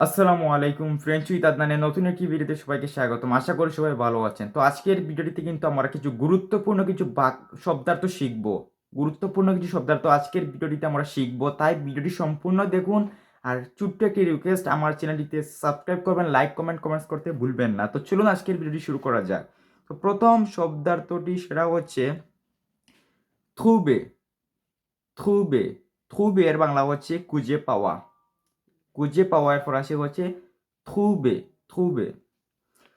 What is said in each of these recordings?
আসসালামু আলাইকুম friends with আদনানের নতুন একটি ভিডিওতে সবাইকে স্বাগতম। আশা করি সবাই ভালো আছেন। তো আজকের ভিডিওটিতে কিন্তু আমরা কিছু গুরুত্বপূর্ণ কিছু শব্দার্থ শিখব। গুরুত্বপূর্ণ কিছু শব্দার্থ আজকের ভিডিওটিতে আমরা শিখব, তাই ভিডিওটি সম্পূর্ণ দেখুন। আর ছোট্ট একটি রিকোয়েস্ট, আমার চ্যানেলটিতে সাবস্ক্রাইব করবেন, লাইক কমেন্টস করতে ভুলবেন না। তো চলুন আজকের ভিডিওটি শুরু করা যাক। তো প্রথম শব্দার্থটি সেটা হচ্ছে থ্রুবে। থ্রুবে থ্রুবে এর বাংলা হচ্ছে খুঁজে পাওয়া। খুঁজে পাওয়ার ফরাসি হচ্ছে থ্রুবে। থ্রুবে।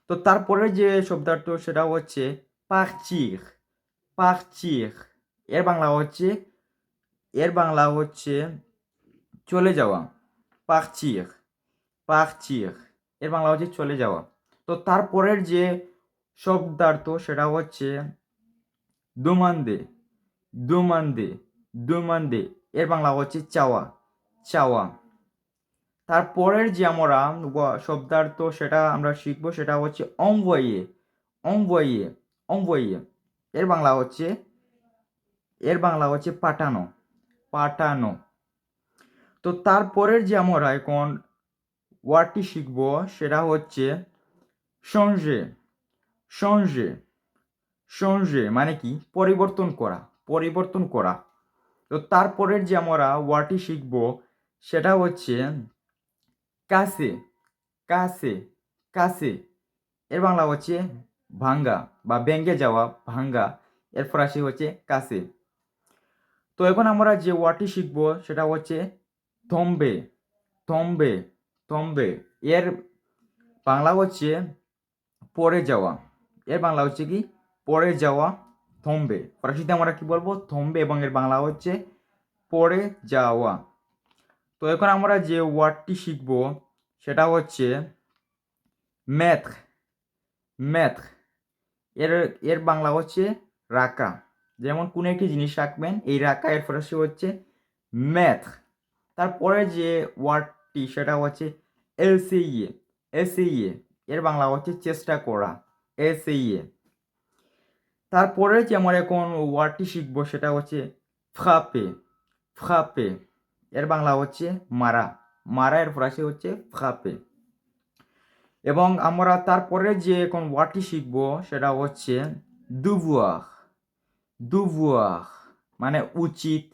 তো তারপরে যে শব্দার্থ সেটা হচ্ছে পারচির। পারচির এর বাংলা হচ্ছে চলে যাওয়া। পারচির। পারচির এর বাংলা হচ্ছে চলে যাওয়া। তো তারপরের যে শব্দার্থ সেটা হচ্ছে দুমান্দে। দুমান্দে দুমান্দে এর বাংলা হচ্ছে চাওয়া। চাওয়া। তারপরের যে আমরা শব্দার্থ সেটা আমরা শিখবো সেটা হচ্ছে অম্বয়ে। অম্বয়ে অম্বয়ে এর বাংলা হচ্ছে পাঠানো। পাঠানো। তো তারপরের যে আমরা এখন ওয়ার্ডটি শিখবো সেটা হচ্ছে সঞ্জে। সঞ্জে সঞ্জে মানে কি পরিবর্তন করা। পরিবর্তন করা। তো তারপরের যে আমরা ওয়ার্ডটি শিখবো সেটা হচ্ছে কাছে। কাছে কাছে এর বাংলা হচ্ছে ভাঙ্গা বা ভেঙে যাওয়া, ভাঙ্গা। এর ফরাসি হচ্ছে কাছে। তো এখন আমরা যে ওয়ার্ডটি শিখবো সেটা হচ্ছে থম্বে। থম্বে থম্বে এর বাংলা হচ্ছে পড়ে যাওয়া। এর বাংলা হচ্ছে কি পড়ে যাওয়া। থম্বে ফরাসিতে আমরা কি বলবো থম্বে, এবং এর বাংলা হচ্ছে পড়ে যাওয়া। তো এখন আমরা যে ওয়ার্ডটি শিখবো সেটা হচ্ছে ম্যাথ। ম্যাথ এর এর বাংলা হচ্ছে রাখা। যেমন কোনো একটি জিনিস রাখবেন, এই রাখা এর ফরাসি হচ্ছে ম্যাথ। তারপরে যে ওয়ার্ডটি সেটা হচ্ছে এলসিইএ। এসইএ এর বাংলা হচ্ছে চেষ্টা করা। এসইএ। তারপরে যে আমরা এখন ওয়ার্ডটি শিখবো সেটা হচ্ছে ফ্রাপে। ফ্রাপে এর বাংলা হচ্ছে মারা। মারা এর ফরাসি হচ্ছে ফ্রাপে। এবং আমরা তারপরে যে এখন ওয়ার্ডটি শিখবো সেটা হচ্ছে দুভুয়ার। দুভুয়ার মানে উচিত।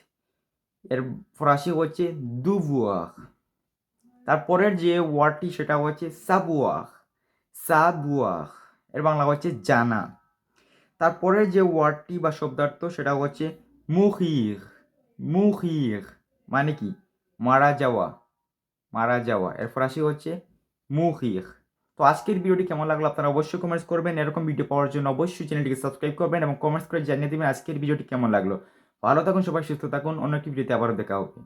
এর ফরাসি হচ্ছে দুভুয়ার। তারপরের যে ওয়ার্ডটি সেটা হচ্ছে সাবুয়ার। সাবুয়ার এর বাংলা হচ্ছে জানা। তারপরের যে ওয়ার্ডটি বা শব্দার্থ সেটা হচ্ছে মুখির। মুখির মানে কি মারা যাওয়া। মারা যাওয়া এর ফরাসি হচ্ছে মুখির। তো আজকের ভিডিওটি কেমন লাগলো আপনারা অবশ্যই কমেন্টস করবেন। এরকম ভিডিও পাওয়ার জন্য অবশ্যই চ্যানেলটিকে সাবস্ক্রাইব করবেন এবং কমেন্টস করে জানিয়ে দেবেন আজকের ভিডিওটি কেমন লাগলো। ভালো থাকুন সবাই, সুস্থ থাকুন। অন্য একটি ভিডিওতে আবারও দেখা হবে।